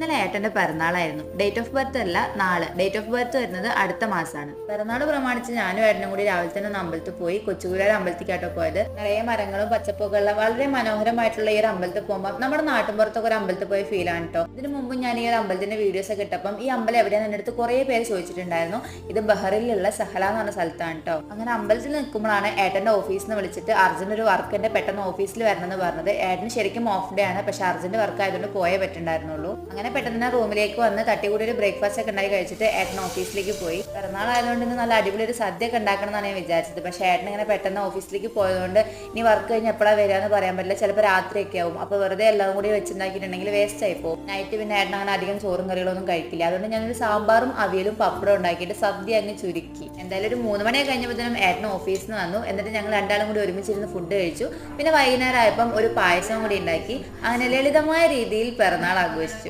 ഇന്നലെ ഏട്ടന്റെ പിറന്നാളായിരുന്നു. Date of birth അല്ല, നാളെ. ഡേറ്റ് ഓഫ് ബർത്ത് വരുന്നത് അടുത്ത മാസമാണ്. പിറന്നാൾ പ്രമാണിച്ച് ഞാനും ഏട്ടനും കൂടി രാവിലെ തന്നെ ഒന്ന് അമ്പലത്തിൽ പോയി. കൊച്ചുകുലാർ അമ്പലത്തിക്കാട്ടോ പോയത്. നിറയെ മരങ്ങളും പച്ചപ്പൊക്കെ ഉള്ള വളരെ മനോഹരമായിട്ടുള്ള ഈ ഒരു അമ്പലത്തിൽ പോകുമ്പോൾ നമ്മുടെ നാട്ടിൻപുറത്തൊക്കെ ഒരു അമ്പലത്തിൽ പോയ ഫീലാണ് കേട്ടോ. ഇതിനു മുമ്പ് ഞാൻ ഈ ഒരു അമ്പലത്തിന്റെ വീഡിയോസ് ഒക്കെ ഇട്ടപ്പം ഈ അമ്പലം എവിടെയാണെന്ന് എൻ്റെ അടുത്ത് കുറേ പേര് ചോദിച്ചിട്ടുണ്ടായിരുന്നു. ഇത് ബഹ്റിലുള്ള സഹല എന്ന് പറഞ്ഞ സ്ഥലത്താണ് കേട്ടോ. അങ്ങനെ അമ്പലത്തിൽ നിൽക്കുമ്പോഴാണ് ഏട്ടന്റെ ഓഫീസിൽ നിന്ന് വിളിച്ചിട്ട് അർജന്റ് ഒരു വർക്ക് എന്റെ പെട്ടെന്ന് ഓഫീസിൽ വരണമെന്ന് പറഞ്ഞത്. ഏട്ടന് ശരിക്കും ഓഫ് ഡേ ആണ്, പക്ഷെ അർജന്റ് വർക്ക് ആയതുകൊണ്ട് പോയേ പറ്റുണ്ടായിരുന്നുള്ളൂ. അങ്ങനെ പെട്ടെന്ന് റൂമിലേക്ക് വന്ന് തട്ടിക്കൂടി ഒരു ബ്രേക്ക്ഫാസ്റ്റ് ഒക്കെ ഉണ്ടാക്കി കഴിച്ചിട്ട് ഏട്ടൻ ഓഫീസിലേക്ക് പോയി. പിറന്നാളായതുകൊണ്ട് ഇന്ന് നല്ല അടിപൊളി ഒരു സദ്യ ഒക്കെ ഉണ്ടാക്കണം എന്നാണ് ഞാൻ വിചാരിച്ചത്. പക്ഷേ ഏട്ടൻ ഇങ്ങനെ പെട്ടെന്ന് ഓഫീസിലേക്ക് പോയതുകൊണ്ട് ഇനി വർക്ക് കഴിഞ്ഞ് എപ്പോഴാണ് വരിക എന്ന് പറയാൻ പറ്റില്ല. ചിലപ്പോൾ രാത്രിയൊക്കെ ആവും. അപ്പോൾ വെറുതെ എല്ലാം കൂടി വെച്ചുണ്ടാക്കിയിട്ടുണ്ടെങ്കിൽ വേസ്റ്റ് ആയി പോകും. നൈറ്റ് പിന്നെ ഏട്ടൻ അങ്ങനെ അധികം ചോറും കറികളൊന്നും കഴിക്കില്ല. അതുകൊണ്ട് ഞാനൊരു സാമ്പാറും അവിയലും പപ്പടം ഉണ്ടാക്കിയിട്ട് സദ്യ അങ്ങ് ചുരുക്കി. എന്തായാലും ഒരു 3 മണിയൊക്കെ കഴിഞ്ഞപ്പോഴത്തേനും ഏട്ടൻ ഓഫീസിൽ നിന്ന് വന്നു. എന്നിട്ട് ഞങ്ങൾ രണ്ടാളും കൂടി ഒരുമിച്ചിരുന്ന് ഫുഡ് കഴിച്ചു. പിന്നെ വൈകുന്നേരം ആയപ്പം ഒരു പായസം കൂടി ഉണ്ടാക്കി. അങ്ങനെ ലളിതമായ രീതിയിൽ പിറന്നാൾ ആഘോഷിച്ചു.